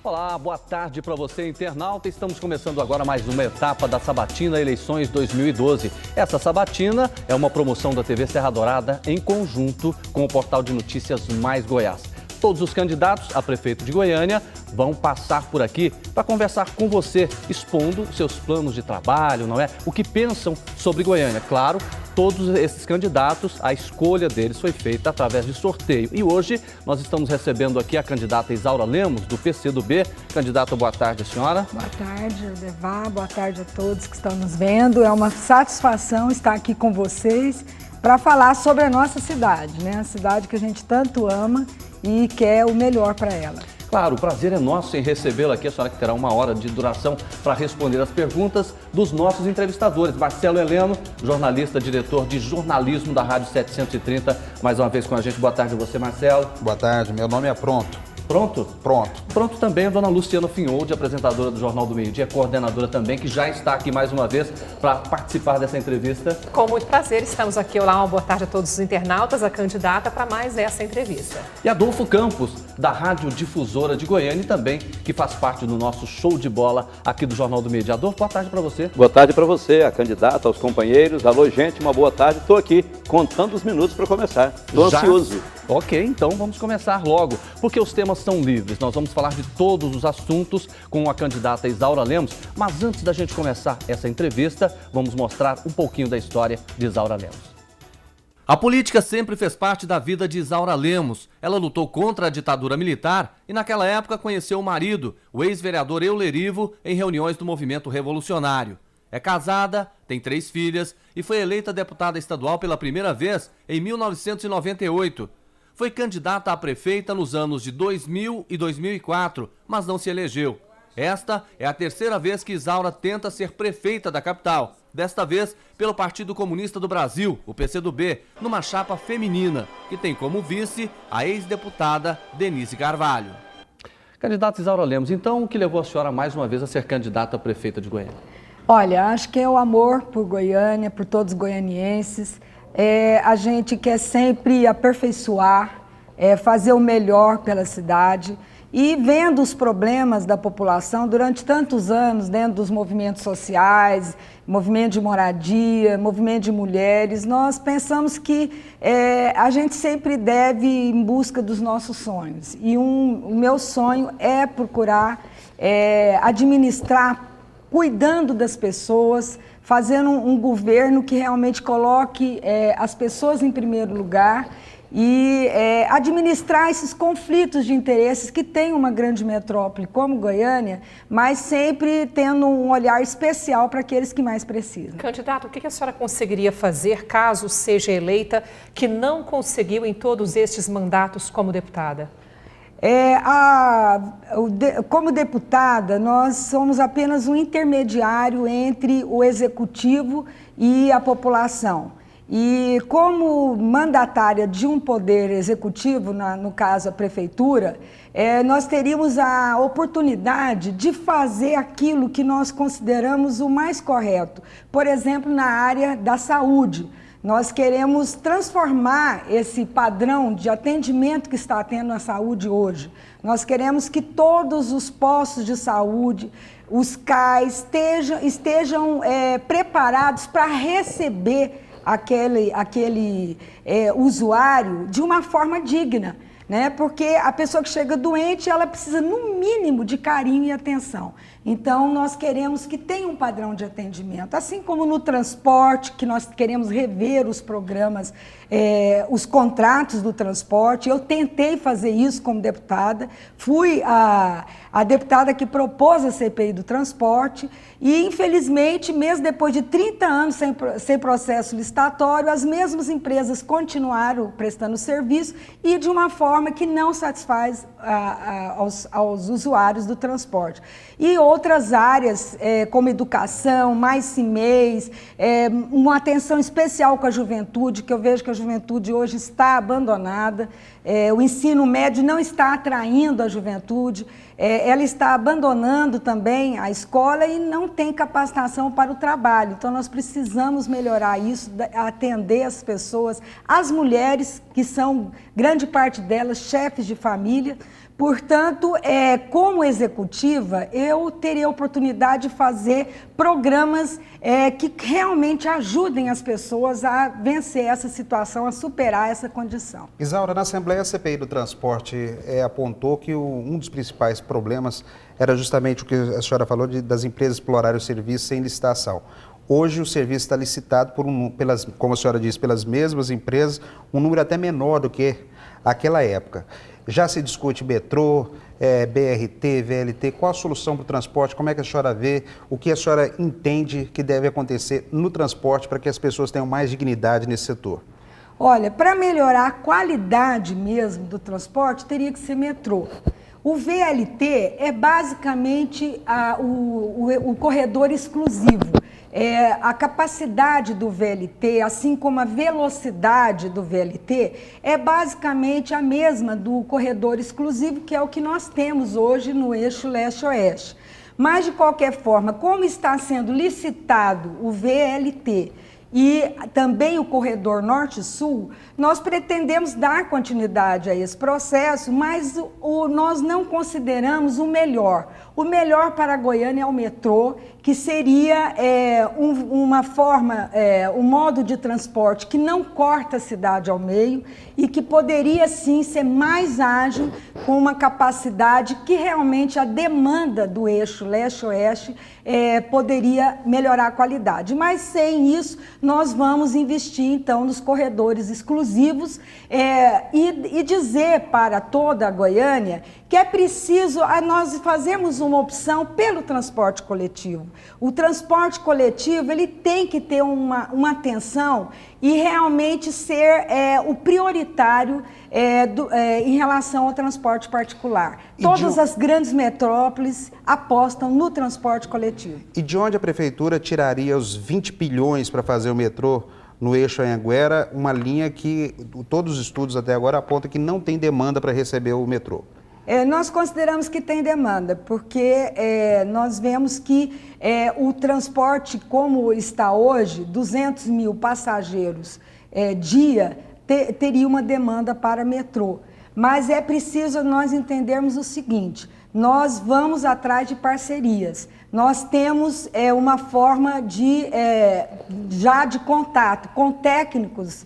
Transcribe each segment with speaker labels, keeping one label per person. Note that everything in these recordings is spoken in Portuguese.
Speaker 1: Olá, boa tarde para você, internauta. Estamos começando agora mais uma etapa da Sabatina Eleições 2012. Essa sabatina é uma promoção da TV Serra Dourada em conjunto com o portal de notícias Mais Goiás. Todos os candidatos a prefeito de Goiânia vão passar por aqui para conversar com você, expondo seus planos de trabalho, não é? O que pensam sobre Goiânia. Claro, todos esses candidatos, a escolha deles foi feita através de sorteio. E hoje nós estamos recebendo aqui a candidata Isaura Lemos, do PCdoB. Candidata, boa tarde, senhora.
Speaker 2: Boa tarde, Odevar. Boa tarde a todos que estão nos vendo. É uma satisfação estar aqui com vocês para falar sobre a nossa cidade, né? A cidade que a gente tanto ama e quer o melhor para ela.
Speaker 1: Claro, o prazer é nosso em recebê-la aqui, a senhora que terá 1 hora de duração para responder as perguntas dos nossos entrevistadores. Marcelo Heleno, jornalista, diretor de jornalismo da Rádio 730, mais uma vez com a gente. Boa tarde a você, Marcelo.
Speaker 3: Boa tarde, meu nome é Pronto.
Speaker 1: Pronto?
Speaker 3: Pronto.
Speaker 1: Pronto também a dona Luciana Finholdi, apresentadora do Jornal do Meio Dia, coordenadora também, que já está aqui mais uma vez para participar dessa entrevista.
Speaker 4: Com muito prazer, estamos aqui. Olá, uma boa tarde a todos os internautas, a candidata para mais essa entrevista.
Speaker 1: E Adolfo Campos, da Rádio Difusora de Goiânia, e também que faz parte do nosso show de bola aqui do Jornal do Meio Dia. Adolfo, boa tarde para você.
Speaker 5: Boa tarde para você, a candidata, aos companheiros. Alô, gente, uma boa tarde. Estou aqui contando os minutos para começar. Estou ansioso.
Speaker 1: Ok, então vamos começar logo, porque os temas são livres. Nós vamos falar de todos os assuntos com a candidata Isaura Lemos, mas antes da gente começar essa entrevista, vamos mostrar um pouquinho da história de Isaura Lemos. A política sempre fez parte da vida de Isaura Lemos. Ela lutou contra a ditadura militar e naquela época conheceu o marido, o ex-vereador Eulerivo, em reuniões do movimento revolucionário. É casada, tem 3 filhas e foi eleita deputada estadual pela primeira vez em 1998. Foi candidata a prefeita nos anos de 2000 e 2004, mas não se elegeu. Esta é a 3ª vez que Isaura tenta ser prefeita da capital. Desta vez pelo Partido Comunista do Brasil, o PCdoB, numa chapa feminina, que tem como vice a ex-deputada Denise Carvalho. Candidata Isaura Lemos, então o que levou a senhora mais uma vez a ser candidata a prefeita de Goiânia?
Speaker 2: Olha, acho que é o amor por Goiânia, por todos os goianienses. A gente quer sempre aperfeiçoar, fazer o melhor pela cidade e vendo os problemas da população durante tantos anos dentro dos movimentos sociais, movimento de moradia, movimento de mulheres, nós pensamos que a gente sempre deve ir em busca dos nossos sonhos. E o meu sonho é procurar administrar, cuidando das pessoas, fazendo um governo que realmente coloque as pessoas em primeiro lugar e administrar esses conflitos de interesses que tem uma grande metrópole como Goiânia, mas sempre tendo um olhar especial para aqueles que mais precisam.
Speaker 4: Candidato, o que a senhora conseguiria fazer caso seja eleita que não conseguiu em todos estes mandatos como deputada? Como deputada, nós somos apenas um intermediário entre o executivo e a população. E como mandatária de um poder executivo, no caso a prefeitura, nós teríamos a oportunidade de fazer aquilo que nós consideramos o mais correto. Por exemplo, na área da saúde. Nós queremos transformar esse padrão de atendimento que está tendo na saúde hoje. Nós queremos que todos os postos de saúde, os CAIs, estejam preparados para receber aquele usuário de uma forma digna, né? Porque a pessoa que chega doente, ela precisa, no mínimo, de carinho e atenção. Então, nós queremos que tenha um padrão de atendimento, assim como no transporte, que nós queremos rever os programas, os contratos do transporte. Eu tentei fazer isso como deputada, fui a deputada que propôs a CPI do transporte e, infelizmente, mesmo depois de 30 anos sem processo licitatório, as mesmas empresas continuaram prestando serviço e de uma forma que não satisfaz aos usuários do transporte. E outras áreas, como educação, mais CIMEIs, uma atenção especial com a juventude, que eu vejo que a juventude hoje está abandonada, o ensino médio não está atraindo a juventude, ela está abandonando também a escola e não tem capacitação para o trabalho. Então, nós precisamos melhorar isso, atender as pessoas, as mulheres, que são, grande parte delas, chefes de família, Portanto, como executiva, eu teria a oportunidade de fazer programas que realmente ajudem as pessoas a vencer essa situação, a superar essa condição.
Speaker 3: Isaura, na Assembleia, a CPI do Transporte apontou que um dos principais problemas era justamente o que a senhora falou das empresas explorarem o serviço sem licitação. Hoje o serviço está licitado como a senhora disse, pelas mesmas empresas, um número até menor do que aquela época. Já se discute metrô, BRT, VLT, qual a solução para o transporte, como é que a senhora vê, o que a senhora entende que deve acontecer no transporte para que as pessoas tenham mais dignidade nesse setor?
Speaker 4: Olha, para melhorar a qualidade mesmo do transporte, teria que ser metrô. O VLT é basicamente o corredor exclusivo. A capacidade do VLT, assim como a velocidade do VLT, é basicamente a mesma do corredor exclusivo, que é o que nós temos hoje no eixo leste-oeste. Mas, de qualquer forma, como está sendo licitado o VLT e também o corredor norte-sul, nós pretendemos dar continuidade a esse processo, mas nós não consideramos o melhor. O melhor para Goiânia é o metrô, que seria um modo de transporte que não corta a cidade ao meio e que poderia sim ser mais ágil, com uma capacidade que realmente a demanda do eixo leste-oeste poderia melhorar a qualidade. Mas sem isso, nós vamos investir então nos corredores exclusivos e dizer para toda a Goiânia que é preciso nós fazermos uma opção pelo transporte coletivo. O transporte coletivo ele tem que ter uma atenção e realmente ser o prioritário em relação ao transporte particular. Todas as grandes metrópoles apostam no transporte coletivo.
Speaker 3: E de onde a Prefeitura tiraria os 20 bilhões para fazer o metrô no eixo Anhanguera, uma linha que todos os estudos até agora apontam que não tem demanda para receber o metrô?
Speaker 4: Nós consideramos que tem demanda, porque nós vemos que o transporte, como está hoje, 200 mil passageiros dia, teria uma demanda para metrô. Mas é preciso nós entendermos o seguinte: nós vamos atrás de parcerias. Nós temos uma forma já de contato com técnicos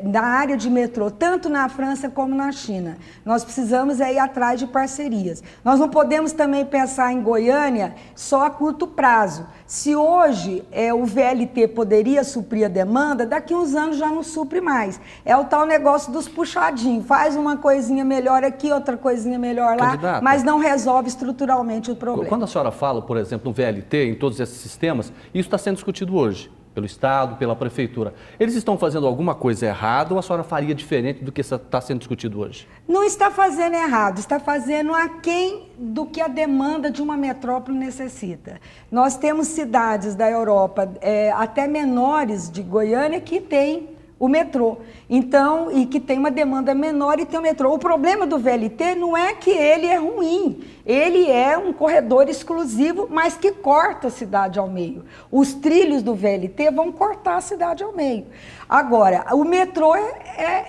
Speaker 4: na área de metrô, tanto na França como na China. Nós precisamos ir atrás de parcerias. Nós não podemos também pensar em Goiânia só a curto prazo. Se hoje o VLT poderia suprir a demanda, daqui uns anos já não supre mais. É o tal negócio dos puxadinhos. Faz uma coisinha melhor aqui, outra coisinha melhor lá,
Speaker 1: Candidata,
Speaker 4: mas não resolve estruturalmente o problema.
Speaker 1: Quando a senhora fala, por exemplo, no VLT, em todos esses sistemas, isso está sendo discutido hoje, pelo Estado, pela Prefeitura. Eles estão fazendo alguma coisa errada ou a senhora faria diferente do que está sendo discutido hoje?
Speaker 4: Não está fazendo errado, está fazendo aquém do que a demanda de uma metrópole necessita. Nós temos cidades da Europa, até menores de Goiânia, que têm o metrô. Então, e que tem uma demanda menor e tem o metrô. O problema do VLT não é que ele é ruim, ele é um corredor exclusivo, mas que corta a cidade ao meio. Os trilhos do VLT vão cortar a cidade ao meio. Agora, o metrô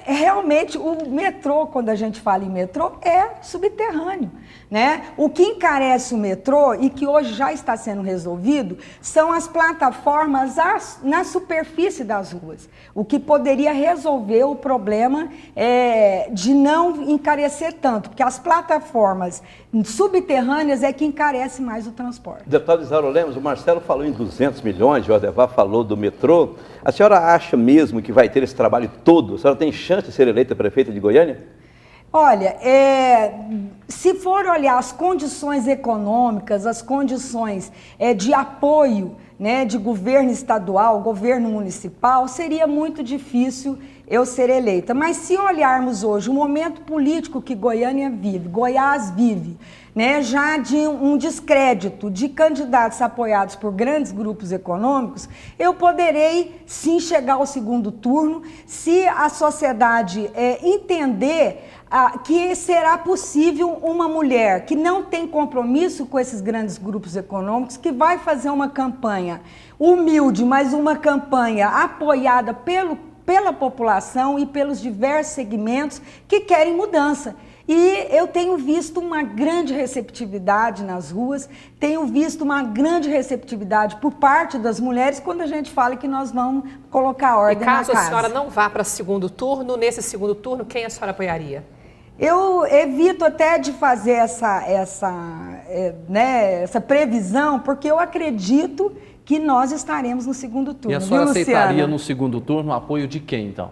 Speaker 4: realmente, o metrô, quando a gente fala em metrô, é subterrâneo, né? O que encarece o metrô e que hoje já está sendo resolvido são as plataformas na superfície das ruas, o que poderia resolver o problema de não encarecer tanto, porque as plataformas subterrâneas é que encarece mais o transporte.
Speaker 5: Deputado Isaura Lemos, o Marcelo falou em 200 milhões, o Ademar falou do metrô. A senhora acha mesmo que vai ter esse trabalho todo? A senhora tem chance de ser eleita prefeita de Goiânia?
Speaker 4: Olha, se for olhar as condições econômicas, as condições de apoio, né, de governo estadual, governo municipal, seria muito difícil eu ser eleita. Mas se olharmos hoje o momento político que Goiânia vive, Goiás vive, né, já de um descrédito de candidatos apoiados por grandes grupos econômicos, eu poderei sim chegar ao segundo turno se a sociedade entender que será possível uma mulher que não tem compromisso com esses grandes grupos econômicos, que vai fazer uma campanha humilde, mas uma campanha apoiada pela população e pelos diversos segmentos que querem mudança. E eu tenho visto uma grande receptividade nas ruas, tenho visto uma grande receptividade por parte das mulheres quando a gente fala que nós vamos colocar ordem na casa.
Speaker 6: E caso a senhora não vá para segundo turno, nesse segundo turno, quem a senhora apoiaria?
Speaker 4: Eu evito até de fazer essa previsão, porque eu acredito que nós estaremos no segundo turno.
Speaker 1: E a senhora
Speaker 4: viu,
Speaker 1: aceitaria
Speaker 4: Luciana?
Speaker 1: no segundo turno o apoio de quem, então?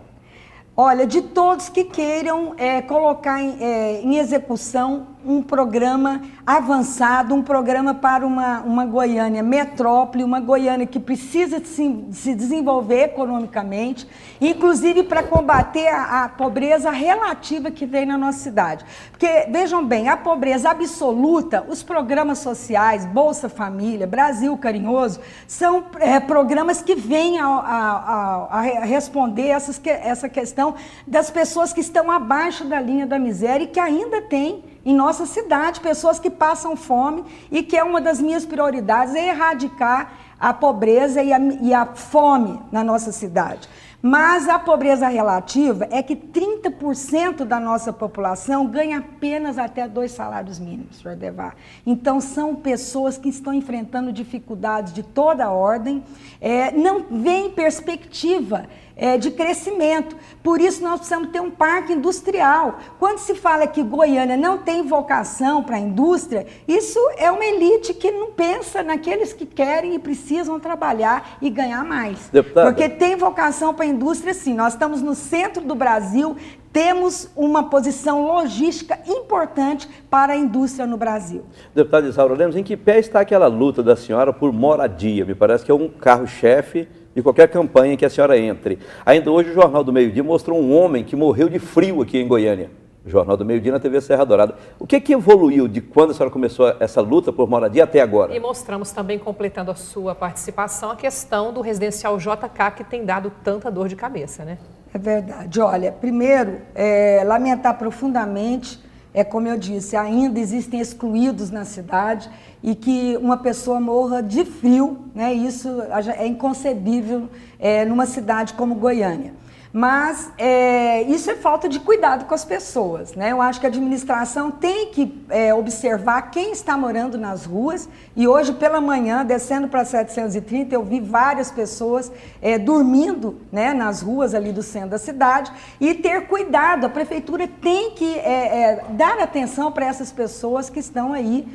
Speaker 4: Olha, de todos que queiram colocar em execução um programa avançado, um programa para uma Goiânia metrópole, uma Goiânia que precisa se desenvolver economicamente, inclusive para combater a pobreza relativa que tem na nossa cidade. Porque, vejam bem, a pobreza absoluta, os programas sociais, Bolsa Família, Brasil Carinhoso, são programas que vêm a responder essa questão das pessoas que estão abaixo da linha da miséria e que ainda tem em nossa cidade pessoas que passam fome e que é uma das minhas prioridades é erradicar a pobreza e a fome na nossa cidade. Mas a pobreza relativa é que 30% da nossa população ganha apenas até 2 salários mínimos, senhor Devar. Então, são pessoas que estão enfrentando dificuldades de toda a ordem, não vem perspectiva de crescimento. Por isso, nós precisamos ter um parque industrial. Quando se fala que Goiânia não tem vocação para a indústria, isso é uma elite que não pensa naqueles que querem e precisam trabalhar e ganhar mais.
Speaker 5: Deputada.
Speaker 4: Porque tem vocação para a indústria, sim. Nós estamos no centro do Brasil, temos uma posição logística importante para a indústria no Brasil.
Speaker 5: Deputada Isaura Lemos, em que pé está aquela luta da senhora por moradia? Me parece que é um carro-chefe de qualquer campanha em que a senhora entre. Ainda hoje o Jornal do Meio Dia mostrou um homem que morreu de frio aqui em Goiânia. O Jornal do Meio Dia na TV Serra Dourada. O que evoluiu de quando a senhora começou essa luta por moradia até agora?
Speaker 6: E mostramos também, completando a sua participação, a questão do residencial JK, que tem dado tanta dor de cabeça, né?
Speaker 4: É verdade. Olha, primeiro, lamentar profundamente, como eu disse, ainda existem excluídos na cidade e que uma pessoa morra de frio, né? Isso é inconcebível numa cidade como Goiânia. Mas isso é falta de cuidado com as pessoas, né? Eu acho que a administração tem que observar quem está morando nas ruas. E hoje pela manhã, descendo para 730, eu vi várias pessoas dormindo, né, nas ruas ali do centro da cidade. E ter cuidado, a prefeitura tem que dar atenção para essas pessoas que estão aí,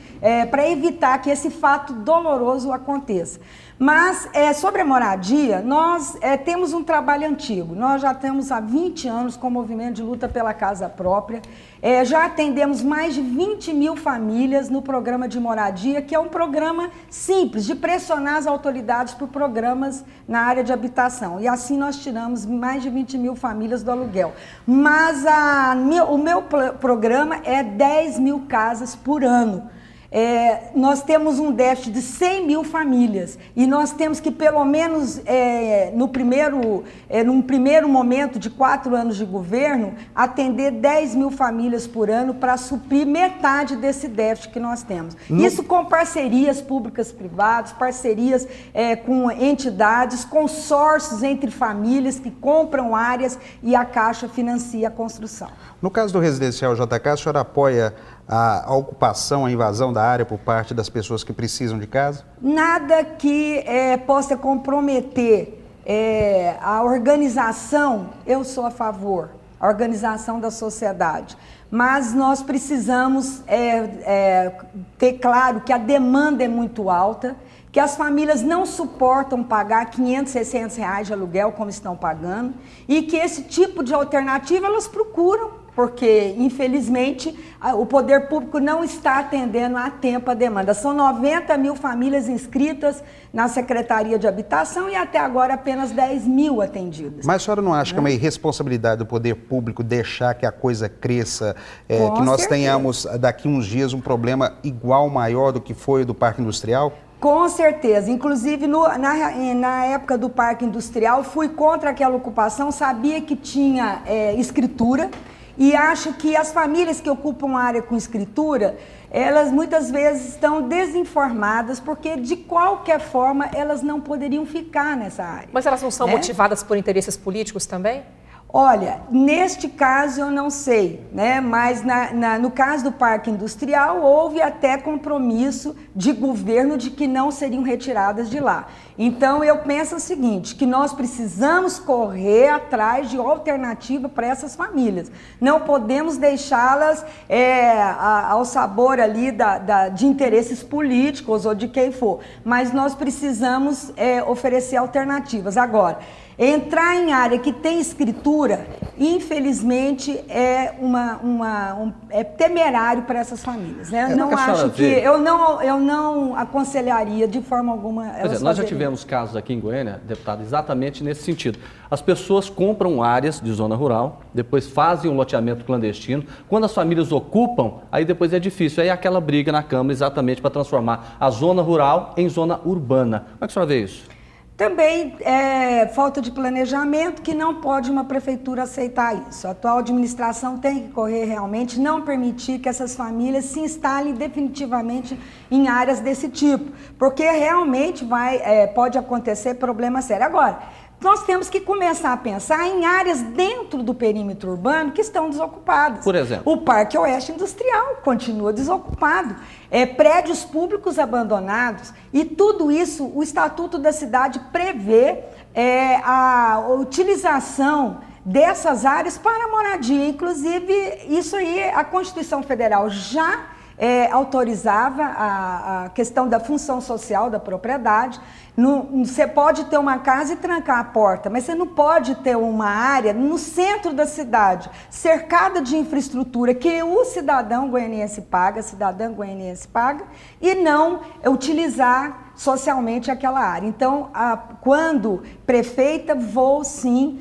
Speaker 4: para evitar que esse fato doloroso aconteça. Mas, sobre a moradia, nós temos um trabalho antigo. Nós já temos há 20 anos com o movimento de luta pela casa própria. Já atendemos mais de 20 mil famílias no programa de moradia, que é um programa simples, de pressionar as autoridades por programas na área de habitação. E assim nós tiramos mais de 20 mil famílias do aluguel. Mas o meu programa é 10 mil casas por ano. Nós temos um déficit de 100 mil famílias e nós temos que, pelo menos num primeiro momento de 4 anos de governo, atender 10 mil famílias por ano para suprir metade desse déficit que nós temos. Isso com parcerias públicas-privadas, parcerias com entidades, consórcios entre famílias que compram áreas e a Caixa financia a construção.
Speaker 3: No caso do residencial JK, a senhora apoia a ocupação, a invasão da área por parte das pessoas que precisam de casa?
Speaker 4: Nada que possa comprometer a organização, eu sou a favor, a organização da sociedade. Mas nós precisamos ter claro que a demanda é muito alta, que as famílias não suportam pagar R$500, R$600 de aluguel como estão pagando e que esse tipo de alternativa elas procuram, porque, infelizmente, o poder público não está atendendo a tempo a demanda. São 90 mil famílias inscritas na Secretaria de Habitação e até agora apenas 10 mil atendidas.
Speaker 3: Mas a senhora não acha que é uma irresponsabilidade do poder público deixar que a coisa cresça, que nós tenhamos daqui uns dias um problema igual, maior do que foi o do Parque Industrial?
Speaker 4: Com certeza, inclusive na época do Parque Industrial fui contra aquela ocupação, sabia que tinha escritura e acho que as famílias que ocupam a área com escritura, elas muitas vezes estão desinformadas porque de qualquer forma elas não poderiam ficar nessa área.
Speaker 6: Mas elas não são motivadas por interesses políticos também?
Speaker 4: Olha, neste caso eu não sei, né? Mas no caso do Parque Industrial houve até compromisso de governo de que não seriam retiradas de lá. Então eu penso o seguinte, que nós precisamos correr atrás de alternativa para essas famílias. Não podemos deixá-las ao sabor ali de interesses políticos ou de quem for, mas nós precisamos oferecer alternativas. Agora, entrar em área que tem escritura, infelizmente, é temerário para essas famílias. Né? Eu não aconselharia de forma alguma elas
Speaker 1: nós já tivemos casos aqui em Goiânia, deputado, exatamente nesse sentido. As pessoas compram áreas de zona rural, depois fazem um loteamento clandestino. Quando as famílias ocupam, aí depois é difícil. Aí é aquela briga na Câmara exatamente para transformar a zona rural em zona urbana. Como é que a senhora vê isso?
Speaker 4: Também falta de planejamento, que não pode uma prefeitura aceitar isso. A atual administração tem que correr realmente, não permitir que essas famílias se instalem definitivamente em áreas desse tipo, porque realmente pode acontecer problema sério. Agora, nós temos que começar a pensar em áreas dentro do perímetro urbano que estão desocupadas.
Speaker 1: Por exemplo?
Speaker 4: O Parque Oeste Industrial continua desocupado. Prédios públicos abandonados. E tudo isso, o Estatuto da Cidade prevê a utilização dessas áreas para moradia. Inclusive, isso aí a Constituição Federal já autorizava a questão da função social da propriedade. Você pode ter uma casa e trancar a porta, mas você não pode ter uma área no centro da cidade, cercada de infraestrutura que o cidadã goianiense paga, e não utilizar socialmente aquela área. Então, quando prefeita, vou sim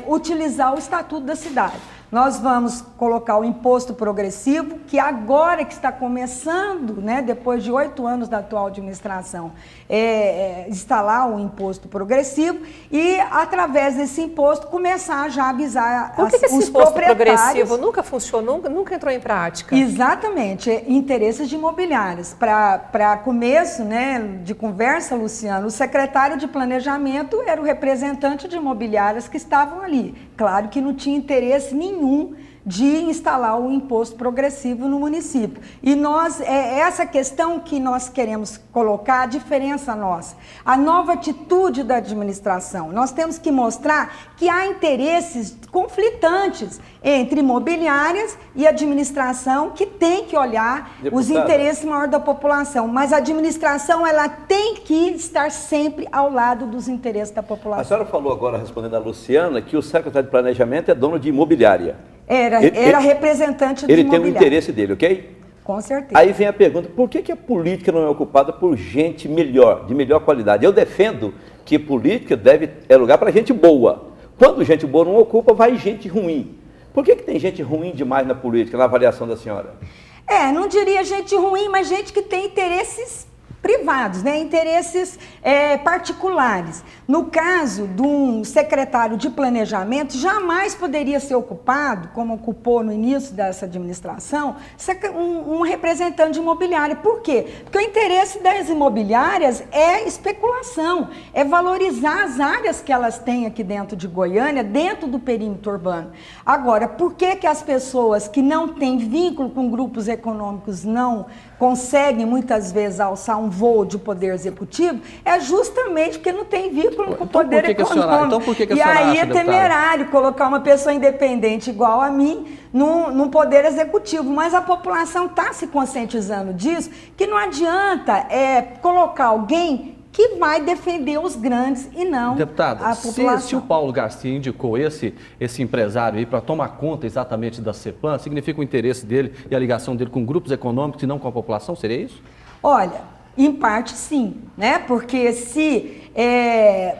Speaker 4: utilizar o Estatuto da Cidade. Nós vamos colocar o imposto progressivo, que agora que está começando, né, depois de 8 anos da atual administração, instalar o imposto progressivo e, através desse imposto, começar já a avisar
Speaker 6: Por que esse
Speaker 4: os
Speaker 6: imposto
Speaker 4: proprietários.
Speaker 6: progressivo nunca funcionou, nunca entrou em prática?
Speaker 4: Exatamente, interesses de imobiliárias. Para começo, né, de conversa, Luciano, o secretário de Planejamento era o representante de imobiliárias que estavam ali. Claro que não tinha interesse nenhum de instalar o imposto progressivo no município. E essa questão que nós queremos colocar, a diferença nossa, a nova atitude da administração. Nós temos que mostrar que há interesses conflitantes entre imobiliárias e administração, que tem que olhar os interesses maiores da população. Mas a administração, ela tem que estar sempre ao lado dos interesses da população.
Speaker 5: A senhora falou agora, respondendo a Luciana, que o secretário de Planejamento é dono de imobiliária.
Speaker 4: Era representante do
Speaker 5: Ele
Speaker 4: imobiliário.
Speaker 5: tem o interesse dele, ok?
Speaker 4: Com certeza.
Speaker 5: Aí vem a pergunta, por que a política não é ocupada por gente melhor, de melhor qualidade? Eu defendo que política é lugar para gente boa. Quando gente boa não ocupa, vai gente ruim. Por que tem gente ruim demais na política, na avaliação da senhora?
Speaker 4: Não diria gente ruim, mas gente que tem interesses privados, né? Interesses particulares. No caso de um secretário de planejamento, jamais poderia ser ocupado, como ocupou no início dessa administração, um representante de imobiliária. Por quê? Porque o interesse das imobiliárias é especulação, é valorizar as áreas que elas têm aqui dentro de Goiânia, dentro do perímetro urbano. Agora, por que as pessoas que não têm vínculo com grupos econômicos não conseguem muitas vezes alçar um voo de poder executivo? É justamente porque não tem vínculo com o poder econômico.
Speaker 1: Então por que a
Speaker 4: e
Speaker 1: senhora
Speaker 4: aí
Speaker 1: acha,
Speaker 4: é temerário colocar uma pessoa independente igual a mim num poder executivo. Mas a população está se conscientizando disso, que não adianta colocar alguém que vai defender os grandes e não
Speaker 1: Deputado,
Speaker 4: a população.
Speaker 1: se o Paulo Garcia indicou esse empresário aí para tomar conta exatamente da CEPLAN, significa o interesse dele e a ligação dele com grupos econômicos e não com a população? Seria isso?
Speaker 4: Olha, em parte sim, né? Porque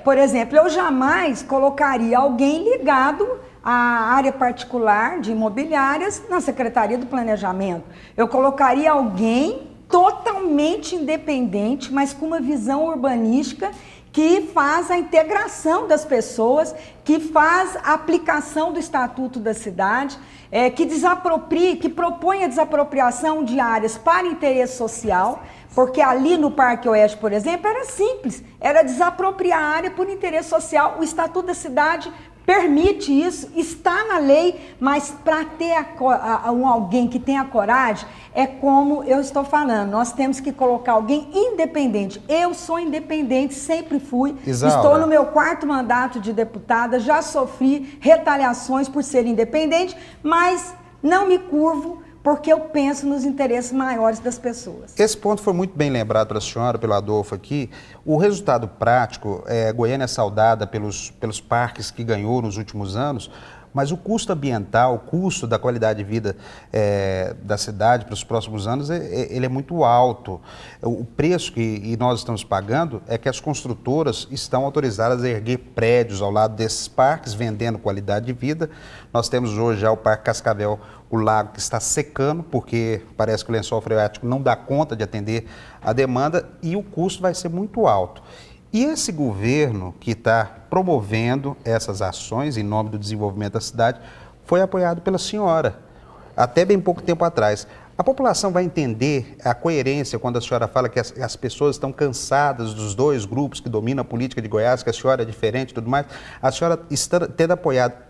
Speaker 4: por exemplo, eu jamais colocaria alguém ligado à área particular de imobiliárias na Secretaria do Planejamento. Eu colocaria alguém totalmente independente, mas com uma visão urbanística que faz a integração das pessoas, que faz a aplicação do Estatuto da Cidade, que propõe a desapropriação de áreas para interesse social, porque ali no Parque Oeste, por exemplo, era simples, era desapropriar a área por interesse social. O Estatuto da Cidade permite isso, está na lei, mas para ter alguém que tenha coragem, é como eu estou falando, nós temos que colocar alguém independente. Eu sou independente, sempre fui,
Speaker 3: Isaura,
Speaker 4: estou no meu 4º mandato de deputada, já sofri retaliações por ser independente, mas não me curvo, porque eu penso nos interesses maiores das pessoas.
Speaker 3: Esse ponto foi muito bem lembrado pela senhora, pelo Adolfo aqui. O resultado prático, Goiânia é saudada pelos parques que ganhou nos últimos anos, mas o custo ambiental, o custo da qualidade de vida da cidade para os próximos anos, ele é muito alto. O preço que nós estamos pagando é que as construtoras estão autorizadas a erguer prédios ao lado desses parques, vendendo qualidade de vida. Nós temos hoje já o Parque Cascavel, o lago que está secando, porque parece que o lençol freático não dá conta de atender a demanda e o custo vai ser muito alto. E esse governo que está promovendo essas ações em nome do desenvolvimento da cidade foi apoiado pela senhora, até bem pouco tempo atrás. A população vai entender a coerência quando a senhora fala que as pessoas estão cansadas dos dois grupos que dominam a política de Goiás, que a senhora é diferente e tudo mais. A senhora está tendo apoiado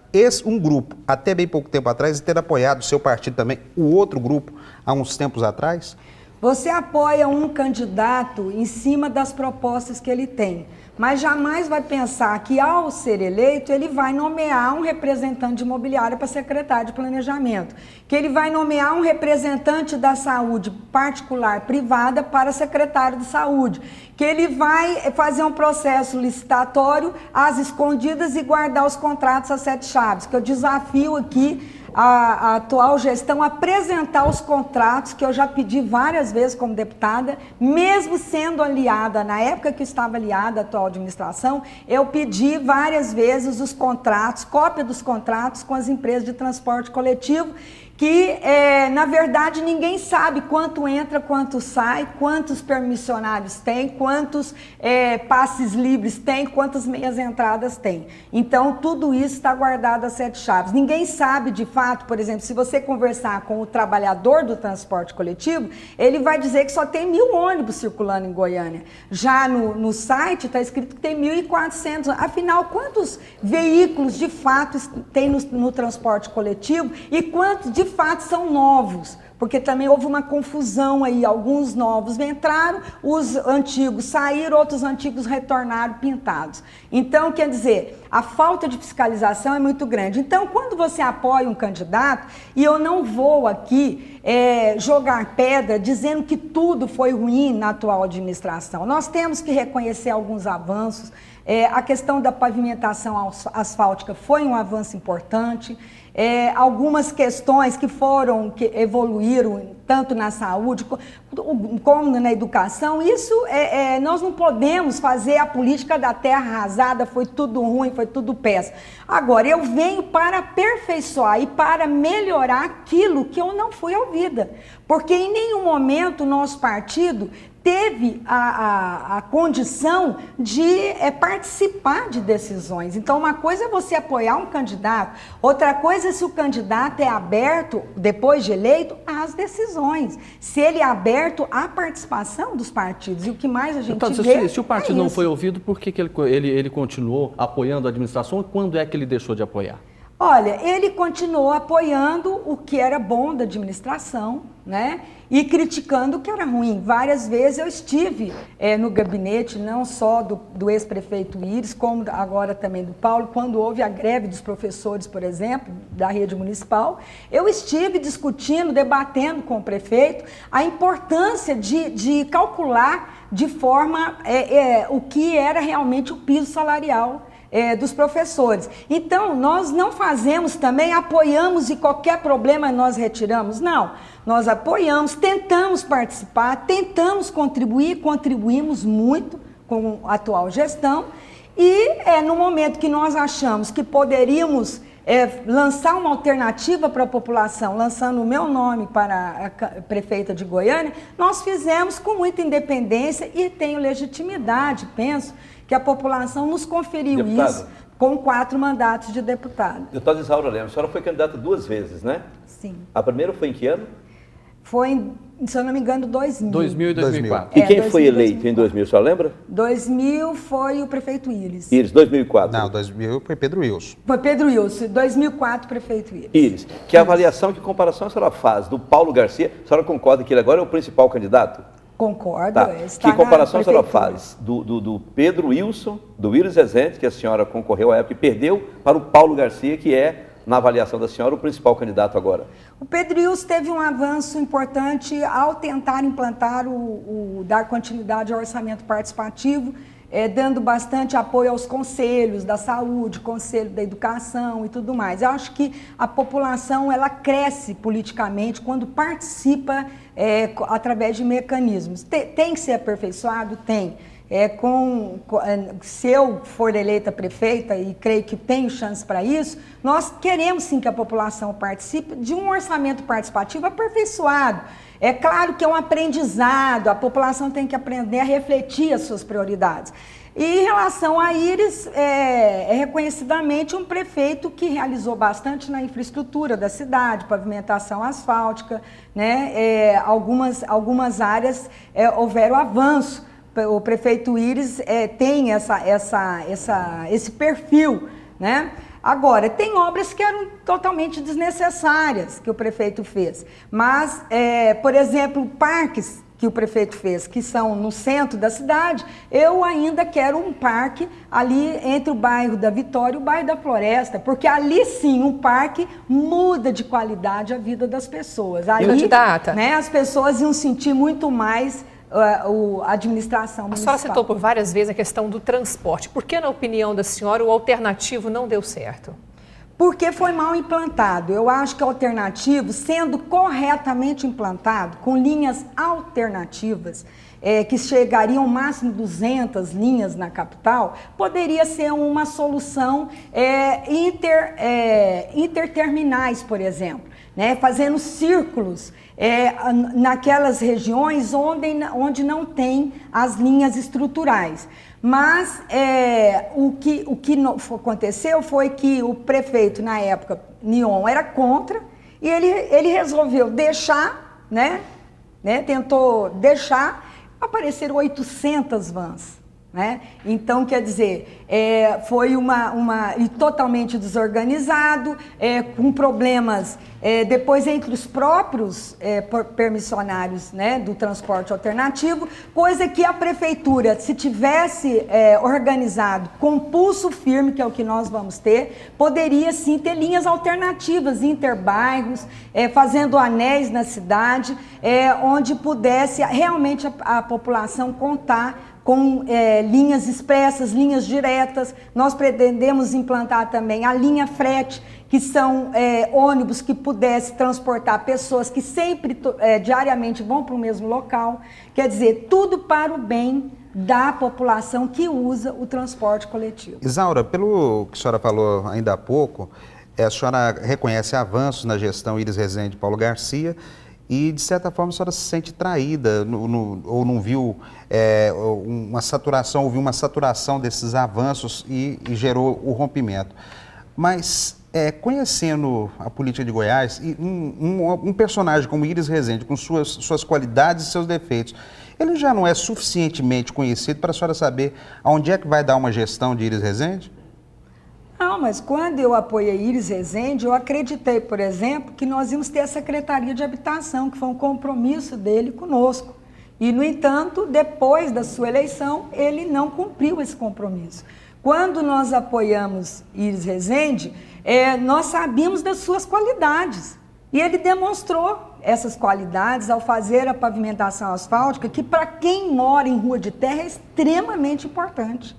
Speaker 3: um grupo até bem pouco tempo atrás e ter apoiado o seu partido também, o outro grupo, há uns tempos atrás?
Speaker 4: Você apoia um candidato em cima das propostas que ele tem, mas jamais vai pensar que, ao ser eleito, ele vai nomear um representante de imobiliária para secretário de planejamento, que ele vai nomear um representante da saúde particular, privada, para secretário de saúde, que ele vai fazer um processo licitatório às escondidas e guardar os contratos a 7 chaves, que eu desafio aqui a atual gestão apresentar os contratos, que eu já pedi várias vezes como deputada, mesmo sendo aliada, na época que estava aliada à atual administração, eu pedi várias vezes os contratos, cópia dos contratos com as empresas de transporte coletivo, que, na verdade, ninguém sabe quanto entra, quanto sai, quantos permissionários tem, quantos passes livres tem, quantas meias entradas tem. Então, tudo isso está guardado a 7 chaves. Ninguém sabe, de fato, por exemplo, se você conversar com o trabalhador do transporte coletivo, ele vai dizer que só tem 1.000 ônibus circulando em Goiânia. Já no site está escrito que tem 1.400. Afinal, quantos veículos, de fato, tem no transporte coletivo e quantos, de fato, são novos? Porque também houve uma confusão aí, alguns novos entraram, os antigos saíram, outros antigos retornaram pintados. Então, quer dizer, a falta de fiscalização é muito grande. Então, quando você apoia um candidato, e eu não vou aqui jogar pedra dizendo que tudo foi ruim na atual administração, nós temos que reconhecer alguns avanços. A questão da pavimentação asfáltica foi um avanço importante. Algumas questões que evoluíram tanto na saúde como na educação, isso nós não podemos fazer a política da terra arrasada, foi tudo ruim, foi tudo péssimo. Agora, eu venho para aperfeiçoar e para melhorar aquilo que eu não fui ouvida, porque em nenhum momento o nosso partido teve a condição de participar de decisões. Então, uma coisa é você apoiar um candidato, outra coisa é se o candidato é aberto, depois de eleito, às decisões. Se ele é aberto à participação dos partidos. E o que mais a gente vê
Speaker 1: se o partido não foi ouvido, por que ele continuou apoiando a administração e quando é que ele deixou de apoiar?
Speaker 4: Olha, ele continuou apoiando o que era bom da administração, né? E criticando o que era ruim. Várias vezes eu estive no gabinete, não só do ex-prefeito Íris, como agora também do Paulo, quando houve a greve dos professores, por exemplo, da rede municipal. Eu estive discutindo, debatendo com o prefeito a importância de calcular de forma o que era realmente o piso salarial dos professores. Então, nós não fazemos também, apoiamos e qualquer problema nós retiramos. Não, nós apoiamos, tentamos participar, tentamos contribuir, contribuímos muito com a atual gestão e no momento que nós achamos que poderíamos lançar uma alternativa para a população, lançando o meu nome para a prefeita de Goiânia, nós fizemos com muita independência e tenho legitimidade, penso, que a população nos conferiu
Speaker 5: Deputada,
Speaker 4: isso com 4 mandatos de deputado.
Speaker 5: Deputada Isaura Lemos, a senhora foi candidata 2 vezes, né?
Speaker 4: Sim.
Speaker 5: A primeira foi em que ano?
Speaker 2: Foi, se eu não me engano, 2000.
Speaker 1: 2000 e 2004.
Speaker 5: E
Speaker 2: É,
Speaker 5: quem
Speaker 2: 2000,
Speaker 5: foi eleito
Speaker 2: 2004.
Speaker 5: em 2000, só lembra?
Speaker 2: 2000 foi o prefeito Íris.
Speaker 5: Íris, 2004.
Speaker 3: Não, 2000 foi Pedro Wilson.
Speaker 2: Foi Pedro Wilson, 2004, prefeito Íris.
Speaker 5: Íris, que avaliação, que comparação a senhora faz do Paulo Garcia? A senhora concorda que ele agora é o principal candidato?
Speaker 2: Concordo.
Speaker 5: Tá.
Speaker 2: Está
Speaker 5: Que comparação a
Speaker 2: na
Speaker 5: senhora
Speaker 2: prefeitura.
Speaker 5: faz do Pedro Wilson, do Íris Rezende, que a senhora concorreu à época e perdeu, para o Paulo Garcia, que é, na avaliação da senhora, o principal candidato agora?
Speaker 2: O Pedro Wilson teve um avanço importante ao tentar implantar dar continuidade ao orçamento participativo, dando bastante apoio aos conselhos da saúde, conselho da educação e tudo mais. Eu acho que a população ela cresce politicamente quando participa através de mecanismos. Tem que ser aperfeiçoado? Tem. Se eu for eleita prefeita, e creio que tenho chance para isso, nós queremos sim que a população participe de um orçamento participativo aperfeiçoado. É claro que é um aprendizado, a população tem que aprender a refletir as suas prioridades. E em relação a Íris, é reconhecidamente um prefeito que realizou bastante na infraestrutura da cidade, pavimentação asfáltica, né? Algumas áreas houveram avanço. O prefeito Íris tem esse perfil, né? Agora, tem obras que eram totalmente desnecessárias que o prefeito fez, mas, por exemplo, parques que o prefeito fez, que são no centro da cidade, eu ainda quero um parque ali entre o bairro da Vitória e o bairro da Floresta, porque ali sim um parque muda de qualidade a vida das pessoas. Ali,
Speaker 6: Candidata,
Speaker 2: né, as pessoas iam sentir muito mais a administração municipal.
Speaker 6: A senhora citou por várias vezes a questão do transporte. Por que, na opinião da senhora, o alternativo não deu certo?
Speaker 2: Porque foi mal implantado. Eu acho que o alternativo, sendo corretamente implantado, com linhas alternativas, que chegariam ao máximo 200 linhas na capital, poderia ser uma solução interterminais, por exemplo, né? Fazendo círculos naquelas regiões onde não tem as linhas estruturais. Mas o que aconteceu foi que o prefeito, na época, Nion, era contra, e ele resolveu deixar, né, tentou deixar, apareceram 800 vans. Né? Então, quer dizer, foi totalmente desorganizado, com problemas depois entre os próprios permissionários, né, do transporte alternativo, coisa que a prefeitura, se tivesse organizado com pulso firme, que é o que nós vamos ter, poderia sim ter linhas alternativas, interbairros, fazendo anéis na cidade, onde pudesse realmente a população contar com linhas expressas, linhas diretas. Nós pretendemos implantar também a linha frete, que são ônibus que pudesse transportar pessoas que sempre, diariamente, vão para o mesmo local. Quer dizer, tudo para o bem da população que usa o transporte coletivo.
Speaker 3: Isaura, pelo que a senhora falou ainda há pouco, a senhora reconhece avanços na gestão Íris Rezende e Paulo Garcia, e, de certa forma, a senhora se sente traída ou não viu uma saturação desses avanços e gerou o rompimento. Mas, conhecendo a política de Goiás, e um personagem como Íris Rezende, com suas qualidades e seus defeitos, ele já não é suficientemente conhecido para a senhora saber aonde é que vai dar uma gestão de Íris Rezende?
Speaker 2: Não, mas quando eu apoiei Íris Rezende, eu acreditei, por exemplo, que nós íamos ter a Secretaria de Habitação, que foi um compromisso dele conosco. E, no entanto, depois da sua eleição, ele não cumpriu esse compromisso. Quando nós apoiamos Íris Rezende, nós sabíamos das suas qualidades. E ele demonstrou essas qualidades ao fazer a pavimentação asfáltica, que para quem mora em rua de terra é extremamente importante.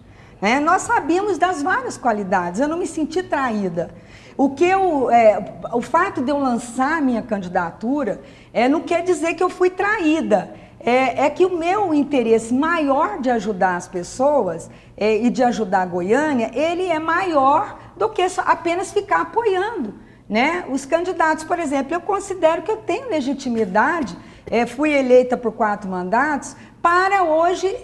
Speaker 2: Nós sabíamos das várias qualidades, eu não me senti traída. O fato de eu lançar minha candidatura não quer dizer que eu fui traída. É que o meu interesse maior de ajudar as pessoas e de ajudar a Goiânia, ele é maior do que apenas ficar apoiando, né? Os candidatos, por exemplo, eu considero que eu tenho legitimidade, fui eleita por 4 mandatos, para hoje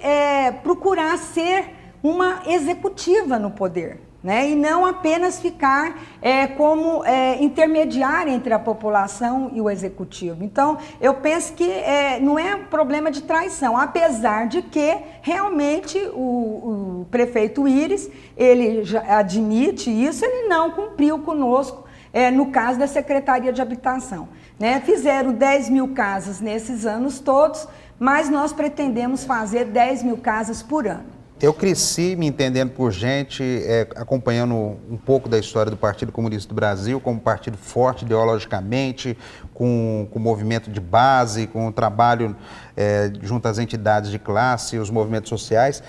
Speaker 2: procurar ser uma executiva no poder. né? E não apenas ficar como intermediária entre a população e o executivo. Então, eu penso que não é um problema de traição, apesar de que realmente o prefeito Íris, ele já admite isso, ele não cumpriu conosco no caso da Secretaria de Habitação, né? Fizeram 10 mil casas nesses anos todos, mas nós pretendemos fazer 10 mil casas por ano.
Speaker 3: Eu cresci me entendendo por gente, acompanhando um pouco da história do Partido Comunista do Brasil, como partido forte ideologicamente, com movimento de base, com o trabalho junto às entidades de classe, os movimentos sociais.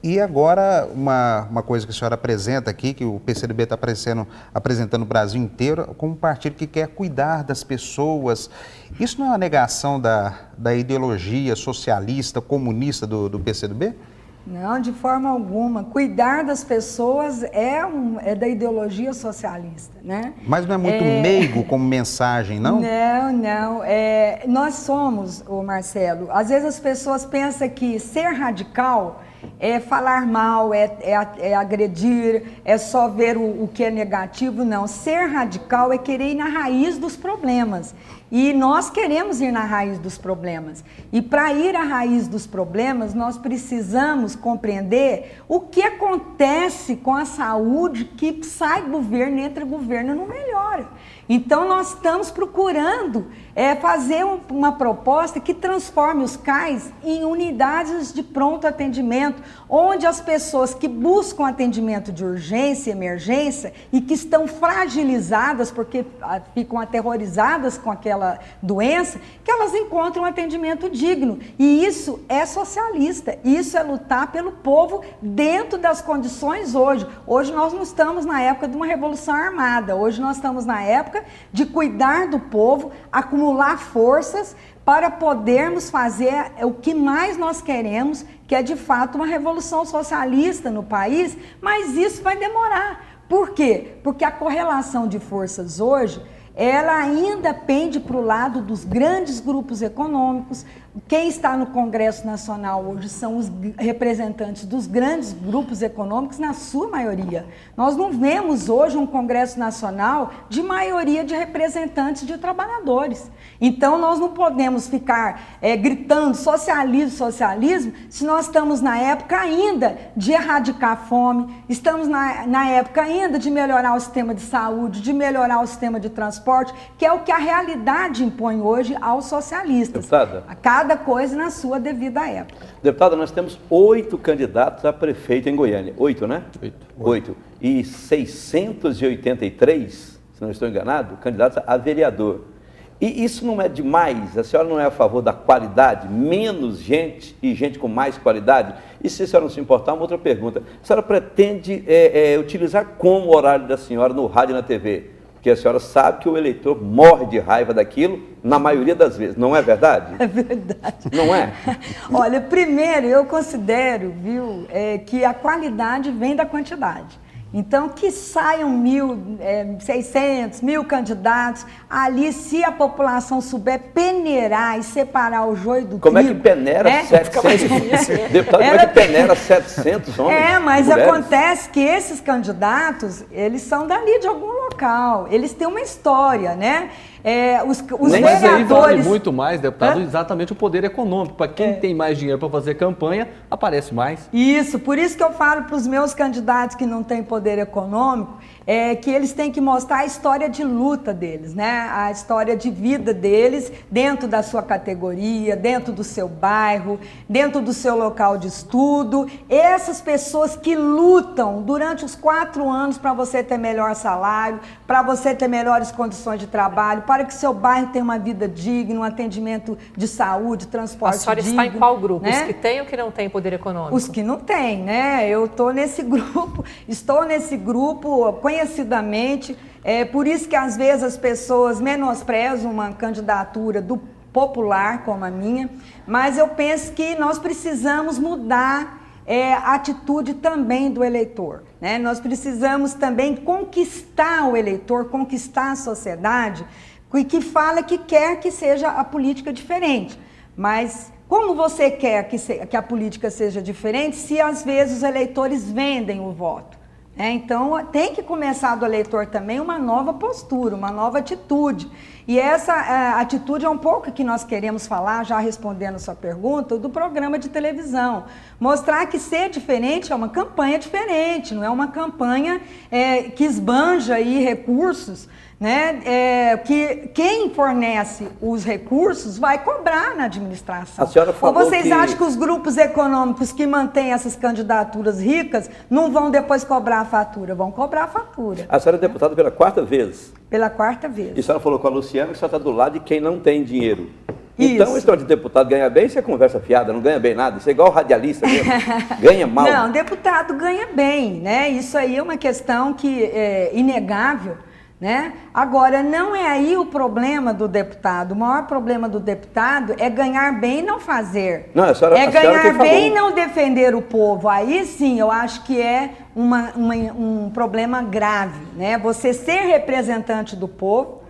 Speaker 3: E agora, uma coisa que a senhora apresenta aqui, que o PCdoB está apresentando o Brasil inteiro, como um partido que quer cuidar das pessoas. Isso não é uma negação da ideologia socialista, comunista do PCdoB?
Speaker 2: Não, de forma alguma. Cuidar das pessoas é da ideologia socialista, né?
Speaker 3: Mas não é muito meigo como mensagem, não?
Speaker 2: Não. Nós somos, Marcelo, às vezes as pessoas pensam que ser radical é falar mal, é agredir, é só ver o que é negativo. Não, ser radical é querer ir na raiz dos problemas. E nós queremos ir na raiz dos problemas. E para ir à raiz dos problemas, nós precisamos compreender o que acontece com a saúde que sai governo, entra governo, não melhora. Então, nós estamos procurando fazer uma proposta que transforme os CAIs em unidades de pronto atendimento, onde as pessoas que buscam atendimento de urgência e emergência e que estão fragilizadas porque ficam aterrorizadas com aquela doença, que elas encontrem um atendimento digno. E isso é socialista, isso é lutar pelo povo dentro das condições hoje. Hoje nós não estamos na época de uma revolução armada, hoje nós estamos na época de cuidar do povo, acumular forças para podermos fazer o que mais nós queremos, que é de fato uma revolução socialista no país, mas isso vai demorar. Por quê? Porque a correlação de forças hoje, ela ainda pende para o lado dos grandes grupos econômicos. Quem está no Congresso Nacional hoje são os representantes dos grandes grupos econômicos, na sua maioria. Nós não vemos hoje um Congresso Nacional de maioria de representantes de trabalhadores. Então, nós não podemos ficar gritando socialismo, socialismo, se nós estamos na época ainda de erradicar a fome, estamos na época ainda de melhorar o sistema de saúde, de melhorar o sistema de transporte, que é o que a realidade impõe hoje aos socialistas.
Speaker 5: Deputada,
Speaker 2: cada coisa na sua devida época.
Speaker 5: Deputada, nós temos 8 candidatos a prefeito em Goiânia. 8, né? 8. E 683, se não estou enganado, candidatos a vereador. E isso não é demais? A senhora não é a favor da qualidade? Menos gente e gente com mais qualidade? E se a senhora não se importar, uma outra pergunta. A senhora pretende utilizar como o horário da senhora no rádio e na TV? Porque a senhora sabe que o eleitor morre de raiva daquilo, na maioria das vezes, não é verdade? É verdade. Não é?
Speaker 2: Olha, primeiro, eu considero, que a qualidade vem da quantidade. Então, que saiam 1.600, 1.000 candidatos, ali, se a população souber peneirar e separar o joio do trigo...
Speaker 5: Como é que peneira 700? Deputado, como é que peneira 700 homens?
Speaker 2: Mas mulheres? Acontece que esses candidatos, eles são dali de algum local, eles têm uma história, né? Os
Speaker 1: mas aí vale muito mais, deputado, exatamente o poder econômico. Para quem tem mais dinheiro para fazer campanha, aparece mais.
Speaker 2: Isso, por isso que eu falo para os meus candidatos que não têm poder econômico, que eles têm que mostrar a história de luta deles, né? A história de vida deles dentro da sua categoria, dentro do seu bairro, dentro do seu local de estudo. Essas pessoas que lutam durante os 4 anos para você ter melhor salário, para você ter melhores condições de trabalho, para que seu bairro tenha uma vida digna, um atendimento de saúde, transporte digno.
Speaker 6: A senhora está em qual grupo? Né? Os que têm ou que não têm poder econômico?
Speaker 2: Os que não têm, né? Eu estou nesse grupo conhecidamente. Por isso que às vezes as pessoas menosprezam uma candidatura do popular como a minha, mas eu penso que nós precisamos mudar a atitude também do eleitor, né? Nós precisamos também conquistar o eleitor, conquistar a sociedade, que fala que quer que seja a política diferente. Mas como você quer que a política seja diferente se às vezes os eleitores vendem o voto? Então, tem que começar do eleitor também uma nova postura, uma nova atitude. E essa atitude é um pouco que nós queremos falar, já respondendo a sua pergunta, do programa de televisão. Mostrar que ser diferente é uma campanha diferente, não é uma campanha que esbanja aí recursos, né? Que quem fornece os recursos vai cobrar na administração.
Speaker 5: A senhora falou
Speaker 2: Ou vocês acham que os grupos econômicos que mantêm essas candidaturas ricas não vão depois cobrar a fatura? Vão cobrar a fatura.
Speaker 5: A senhora é deputada pela 4ª vez.
Speaker 2: Pela 4ª vez.
Speaker 5: E a senhora falou com a Luciana que a senhora está do lado de quem não tem dinheiro. Então,
Speaker 2: Isso.
Speaker 5: esse negócio de deputado ganha bem, isso é conversa fiada, não ganha bem nada. Isso é igual radialista mesmo. Ganha mal.
Speaker 2: Não, deputado ganha bem, né? Isso aí é uma questão que é inegável, né? Agora, não é aí o problema do deputado. O maior problema do deputado é ganhar bem e não fazer.
Speaker 5: Não, a senhora
Speaker 2: ganhar
Speaker 5: que
Speaker 2: bem e
Speaker 5: falou.
Speaker 2: não defender o povo. Aí sim, eu acho que é um problema grave, né? Você ser representante do povo